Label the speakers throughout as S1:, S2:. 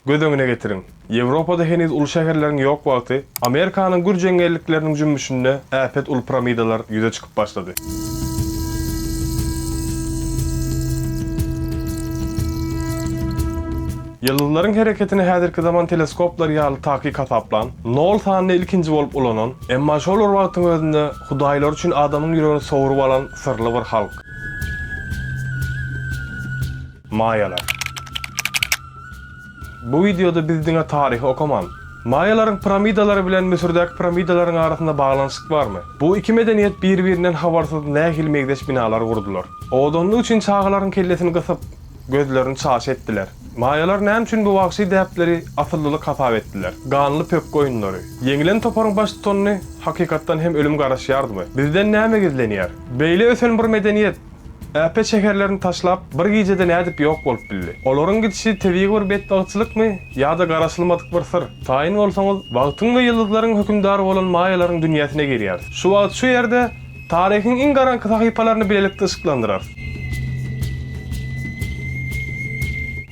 S1: Göz öňüne getirin. Ýewropada heniz ulu şäherleriň ýok wagty, Amerikanyň gür jeňellikleriniň jümmüşinde äpet ulu piramidalar ýüze çykyp başlady. Yıldızların hereketini häzirki zaman teleskoplar ýaly takykat aplan, Nol sanyny ilkinji bolup ulanan, emma şol wagtyň özünde hudaýlar üçin adamyň ýüregini sogurup alan syrly bir halk. Mayalar. Bu videoda biz diňe taryhy okaman. Mayaların piramidalary bilen Müsürdäki piramidalaryň arasynda baglanşyk barmy? Bu iki medeniýet bir-birinden habarsyz nähil megdeş binalar gurdular. Odanlyk üçin çağlaryň kellesini gysyp, gözlerini çaş etdiler. Mayalar näme üçin bu wagty däpleri asyllylyk hasap etdiler? Ganly pök goýunlary. Yeňilen toparyň baş tutanyny hakykatdan hem ölüm garaşýardymy? Bizden näme gizlenýär? Beýle ösen bir medeniýet äpet şäherlerini taşlap bir gijede nädip ýok bolup bildi. Olaryň gidişi tebii bir betdagçylykmy ýa-da garaşylmadyk bir syr? Taýyn bolsaňyz, wagtyň we ýyldızlaryň hökümdary bolan mayaların dünýäsine girýär. Şu wagt şu ýerde taryhyň iň garanky sahypalaryny bilelikde ışıklandyrar.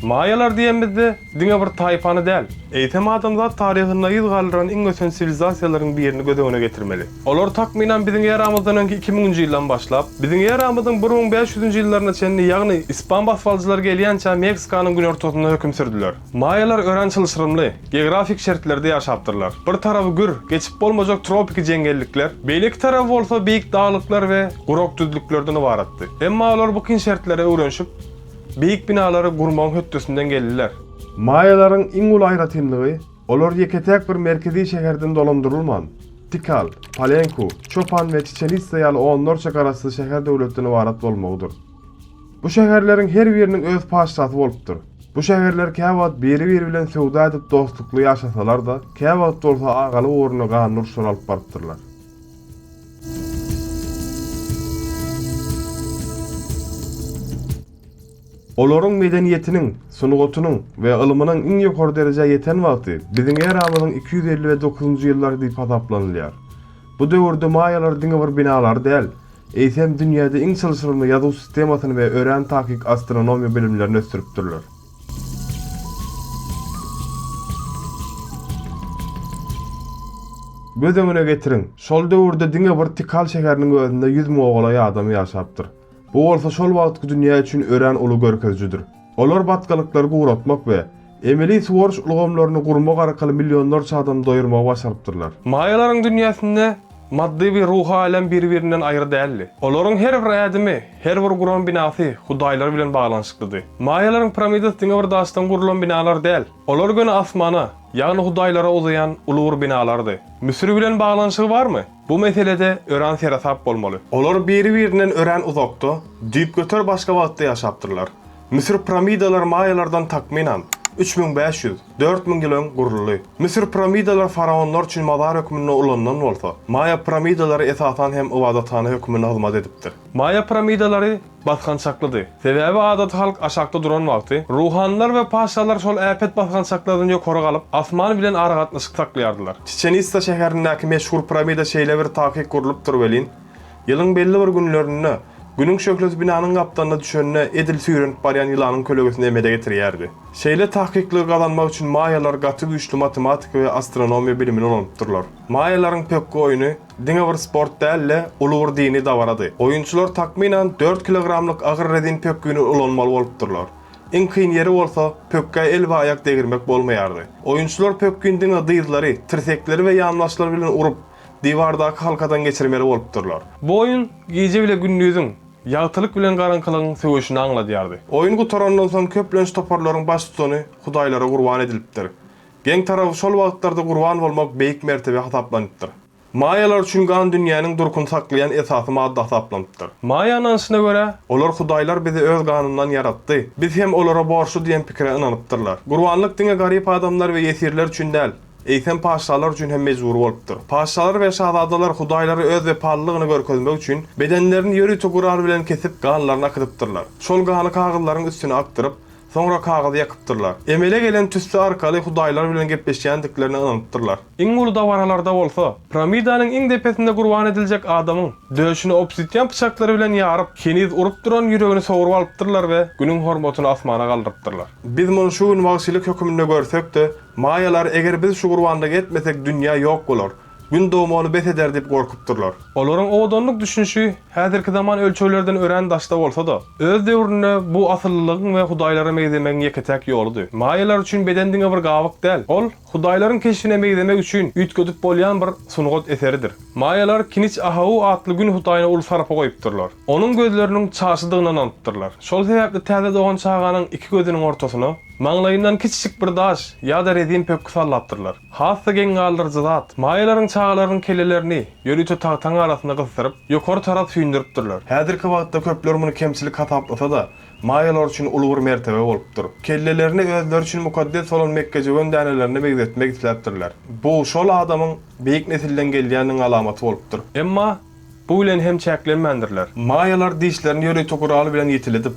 S1: Mayalar diýenbizde diňe bir taýpany däl. Eýtem adamzat taryhyna ýyl galyran iň ösen sivilizasiýalaryň birini göz öňüne getirmeli. Olar takminan biziň ýeramyzdan öňki 2000-nji ýyldan başlap, biziň ýeramyzyň 1500-nji ýyllaryna çenli, ýagny ispan basfalçylar gelýänçä Meksikanyň gün ortasynda höküm sürdiler. Mayalar öğrençilşirimli, geografik şertlerde ýaşapdyrlar. Bir tarafy gür, geçip bolmajak tropik jeňellikler, beýlik tarafy bolsa beýik daglyklar we gurok düzlüklerden ibaratdy. Emma olar bu kyn şertlere öwrenşip beýik binalary gurmaň höttesinden geldiler. Mayaların iň uly aýratynlygy, olar ýeketäk bir merkezi şäherden dolandyrylman. Tikal, Palenku, Chopan we Chichen Itza ýaly onlarça garaşly şäher döwletlerine ibarat bolmagydyr. Bu şäherleriň her biriniň öz paşasy bolupdyr. Bu şäherler käwagt biri-biri bilen söwda edip dostlukly ýaşasalar da, käwagt bolsa agaly oruny ganyr şoralyp barypdyrlar. Olaryň medeniýetiniň, sunugatynyň we ylmynyň iň ýokary derejä ýeten wagty biziň eramyzyň 259-njy ýyllary diýip hasaplanylýar. Bu döwürde mayalar diňe bir binalar däl, eýsem dünýäde iň çylşyrly ýazyw sistemasyny we ören takyk astronomiýa bilimlerini ösdüripdirler. Göz öňüne getirin, şol döwürde diňe bir Tikal şäheriniň özünde 100 mogoly adam ýaşapdyr. Bu bolsa şol wagtky dünýä üçin ören uly görkezjidir. Olar batgalyklary guratmak we emeli suwarş ulgamlaryny gurmak arkaly millionlarça adam doýurmagy başarypdyrlar. Mayaların dünýäsinde maddi we ruhy alem bir-birinden aýry däldi. Olaryň her bir ädimi, her bir guran binasy hudaýlar bilen baglanşyklydy. Mayaların piramidasy diňe bir daşdan gurulan binalar däl. Olar göne asmana, ýagny hudaýlara uzayan uly binalardy. Müsür bilen baglanşygy barmy? Bu meselede ören serasap bolmaly. Olar biri-birinden ören uzakda, düýüp göter başga wagtda ýaşapdyrlar. Müsür piramidalar mayalardan takminan 3500-4000 ýyl guruldy. Müsür piramidalar faraonlar üçin mazar hökmüne ulandan bolsa, Maya piramidalary esasan hem ibadatany hökmüne hyzmat edipdir. Maya piramidalary basgançaklydy. Sebäbi adat halk aşakda duran wagty, ruhanlar we paşalar şol äpet basgançaklardan ýokary galyp, asman bilen ara gatnaşyk saklaýardylar. Chichen Itza şäherindäki meşhur piramida şeýle bir takyk gurulypdyr welin. Ýylyň belli bir günlerinde günüň şöklesi binanyň gapdanına düşenine edil süýrenip barýan ýylanyň kölegesini emede getirýärdi. Şeýle tahkikli gazanmak üçin mayalar gaty güýçli matematik we astronomiýa bilimini öwrenipdirler. Mayaların pök oýuny diňe bir sport däl, uly bir dini dawarady. Oýunçylar takminan 4 kilogramlyk agyr redin pöküni ulanmaly bolupdyrlar. Iň kyn ýeri bolsa pökkä el we ayak degirmek bolmaýardy. Oýunçylar pökkün diňe dyýzlary, tirsekleri we ýanlaşlary bilen urup diwardaky halkadan geçirmeli bolupdyrlar. Bu oýun gije bile gündüzüň ýagtylyk bilen garankylygyň söwüşini aňladýardy. Oýun gutarandan soň köplenç toparlaryň baş tutany hudaýlara gurban edilipdir. Geň tarapy şol wagtlarda gurban bolmak beýik mertebe hasaplanypdyr. Mayalar üçin gan dünýäniň durkun saklayan esasy madda hasaplanypdyr. Maya anasyna görä, olar hudaýlar bizi öz ganundan yaratdy. Biz hem olara borçlu diýen pikire inanypdyrlar. Gurbanlyk diňe garyp adamlar we ýesirler üçin däl, eýsem paşalar üçin hem mejbur bolupdyr. Paşalar we şahzadalar hudaýlary öz we pallygyny görkezmek üçin bedenlerini ýöri togurar bilen kesip ganlaryna akydypdyrlar. Şol gany kagyllaryň üstüne aktyryp, sonra kagazy yakypdyrlar. Emele gelen tüssü arkaly hudaýlar bilen gepleşýändiklerini anlatypdyrlar. Iň uly dawaralarda bolsa, piramidanyň iň depesinde gurban ediljek adamyň döşüni obsidian bıçaklary bilen ýaryp, keniz urup duran ýüregini sogurup alypdyrlar we günüň hormatyny asmana galdyrypdyrlar. Biz muny şu gün wagtçylyk höküminde görsek-de, maýalar eger biz şu gurbanlyk etmesek dünýä ýok bolar. Gün doğumunu bet eder dip gorkupdurlar. Olaryň odanlyk düşünşi häzirki zaman ölçöwlerden ören daşda bolsa da, öz döwründe bu asyllylygyň we hudaýlara meýzemegiň ýeketäk ýoludy. Maýalar üçin bedendiňe bir gawyk däl. Ol hudaýlaryň keşfine meýzemek üçin üýtgedip bolýan bir sunugat eseridir. Maýalar Kiniç Ahawu atly gün hudaýyna ul sarapy goýupdyrlar. Onuň gözleriniň çaşydygyndan anlatypdyrlar. Şol sebäpli täze doğan çağanyň iki gözüniň ortasyna maňlaýyndan kiçik bir daş ýa-da rezin pöpkü sallatdyrlar. Hassa geň galdyrjy zat maýalaryň çağalaryň kellelerini ýörüte taýtaň arasynda gysyryp, ýokary tarap süýndiripdirler. Häzirki wagtda köpler muny kemçilik hataplasa da, maýalar üçin uly bir mertebe bolupdyr. Kellelerini özleri üçin mukaddes bolan Mekkeje göndänerlerini megzetmek isläpdirler. Bu şol adamyň beýik nesilden gelýäniň alamaty bolupdyr. Emma bu bilen hem çäklenmendirler. Maýalar dişlerini ýörüte kuraly bilen ýetiledip,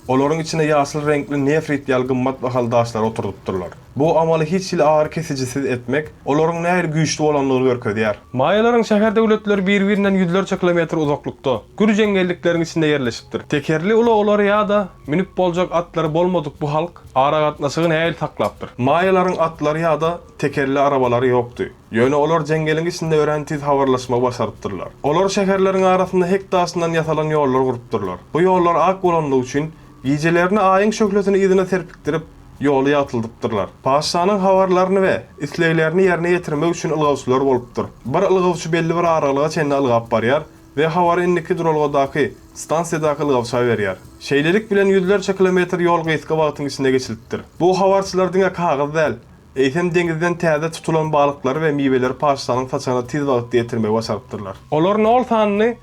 S1: olaryň içine ýaşyl renkli nefrit ýaly gymmat bahal daşlar oturtupdyrlar. Bu amaly hiç ile ağır kesicisiz etmek, olaryň näher güýçli bolanlygyny görkezýär. Maýalaryň şäher döwletleri bir-birinden ýüzlerce kilometr uzaklykda, gür jengelliklerin içinde ýerleşipdir. Tekerli ula ýa-da minip boljak atlary bolmadyk bu halk ara gatnaşygyny näil taklapdyr. Maýalaryň atlary ýa-da tekerli arabalary ýokdy. Ýöne olar jengeliň içinde örensiz habarlaşma başarypdyrlar. Olar şäherleriň arasynda hektaşyndan ýasalan ýollar gurupdyrlar. Bu ýollar ak bolanlygy üçin ýejelerini aýyň şöklesini ýygyna serpikdirip ýoly ýatyldypdyrlar. Paşanyň habarlaryny we isleýlerini ýerine ýetirmek üçin ylgawçylar bolupdyr. Bir ylgawçy belli bir aralyga çenli ylgap barýar we hawary indiki duralgydaky stansiýadaky ylgawça berýär. Şeýlelik bilen ýüzlerce kilometr ýol gyska wagtyň içinde geçilipdir. Bu habarçylar diňe kagazy däl, eýsem dengizden täze tutulan balyklary we miweleri paşanyň saçana tiz wagtda ýetirmek başarypdyrlar. Olar nol sanyny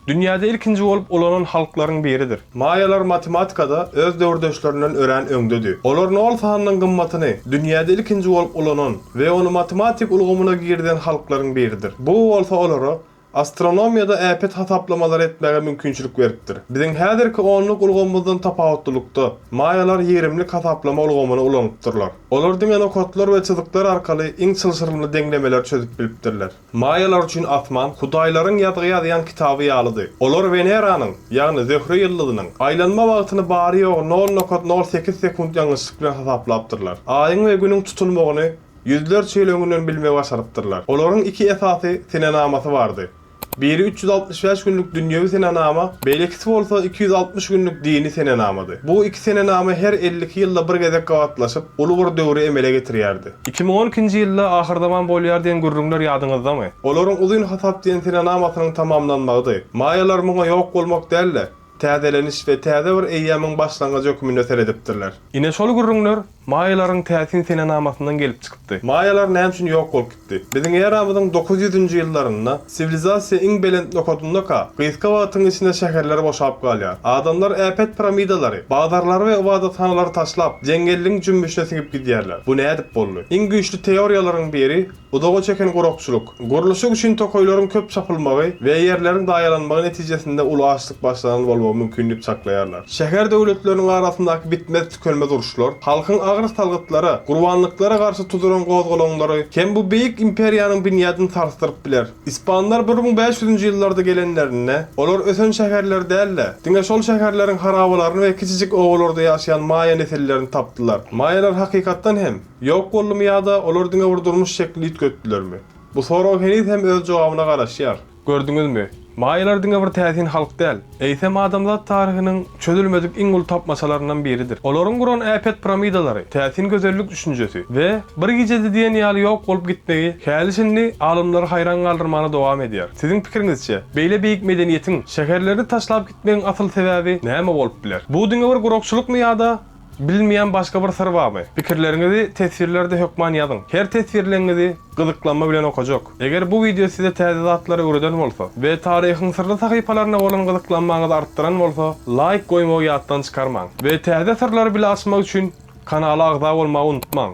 S1: dünýäde ilkinji bolup olanan halklaryň biridir. Maýalar matematikada öz döwrdeşlerinden ören öňdedir. Olar nol sanynyň gymmatyny dünýäde ilkinji bolup olanan we onu matematik ulgamyna girden halklaryň biridir. Bu bolsa olara astronomiýada äpet hasaplamalar etmäge mümkinçilik beripdir. Biziň häzirki onluk ulgamymyzdan tapawutlykda maýalar ýerimlik hasaplama ulgamyny ulanypdyrlar. Olar diňe kodlar we çyzyklar arkaly iň çylşyrymly denglemeler çözüp bilipdirler. Maýalar üçin asman hudaýlaryň ýadyga ýazýan kitaby ýalydy. Olar Veneranyň, ýagny Zöhre ýyldyzynyň aýlanma wagtyny bary ýok 0.08 sekund ýalňyşlyk bilen hasaplapdyrlar. Aýyň we günüň tutulmagyny ýüzlerçe ýyl öňünden bilmegi başarypdyrlar. Olaryň iki esasy senenamasy bardy. Biri 365 günlük dünýäwi senenama, beýlekisi bolsa 260 günlük dini senenamady. Bu iki senenama her 52 ýylda bir gezek gawatlaşyp, uly bir döwri emele getirýärdi. 2012-nji ýylda ahyrdaman bolýar diýen gürrüňler ýadyňyzdamy? Olaryň uzun hasap diýen senenamasynyň tamamlanmagy. Maýalar muňa ýok bolmak dälle, täzeleniş we täze bir eýýämiň başlangaç hökmünde seredipdirler. Ine şol gürrüňler maýalaryň täsin senenamasyndan gelip çykypdy. Maýalar näme üçin ýok bolup gitdi? Biziň eramyzyň 900-nji ýyllarynda sivilizasiýa iň belend nokatynda gyska wagtyň içinde şäherler boşap galýar. Adamlar äpet piramidalary, bazarlary we ibadathanalar taşlap, jengelliň jümbüşine singip gidýärler. Bu näme dip boldy? Iň güýçli teoriýalaryň biri udaga çeken gurukçuluk. Guruluşyk üçin tokoýlaryň köp çapylmagy we ýerleriň daýalanmagy netijesinde uly açlyk başlanan bolmagy mümkinlik çaklaýarlar. Şäher döwletleriniň arasyndaky bitmez tükenmez uruşlar, halkyň agyr salgytlara, gurbanlyklara garşy tutulan gozgolonlary hem bu beýik imperiýanyň binýadyny tarstyryp biler. İspanlar 1500-nji ýyllarda gelenlerine, olar ösen şäherler dälle, diňe şol şäherleriň harabalaryny we kiçijik owalarda ýaşaýan maýa nesillerini tapdylar. Maýalar hakykatdan hem ýok bolmy ýa-da olar diňe bir durmuş şekli itgötdilermi? Bu soraw heniz hem öz jogabyna garaşýar. Gördüňizmi? Maýalar diňe bir täsin halk däl. Eýsem adamzat taryhynyň çözülmedik iň uly tapmaçalaryndan biridir. Olaryň guran äpet piramidalary, täsin gözellik düşünjesi we bir gijede diýen ýaly ýok bolup gitmegi hälisini alymlar haýran galdyrmana dowam edýär. Siziň pikiриňizçe, beýle beýik medeniýetiň şäherleri taşlap gitmegiň asyl sebäbi näme bolup biler? Bu diňe bir gurukçulukmy ýa-da bilmeýän başga bir sır barmy? Pikirleriňizi tesirlerde hökman ýazyň. Her tesirleriňizi gyzyklanma bilen okajak. Eger bu video size täze zatlary öwreden bolsa we taryhyň sirli sahypalaryna bolan gyzyklanmaňyzy artdyran bolsa, like goýmagy ýatdan çykarmaň we täze sirleri bilen açmak üçin kanala agza bolmagy unutmaň.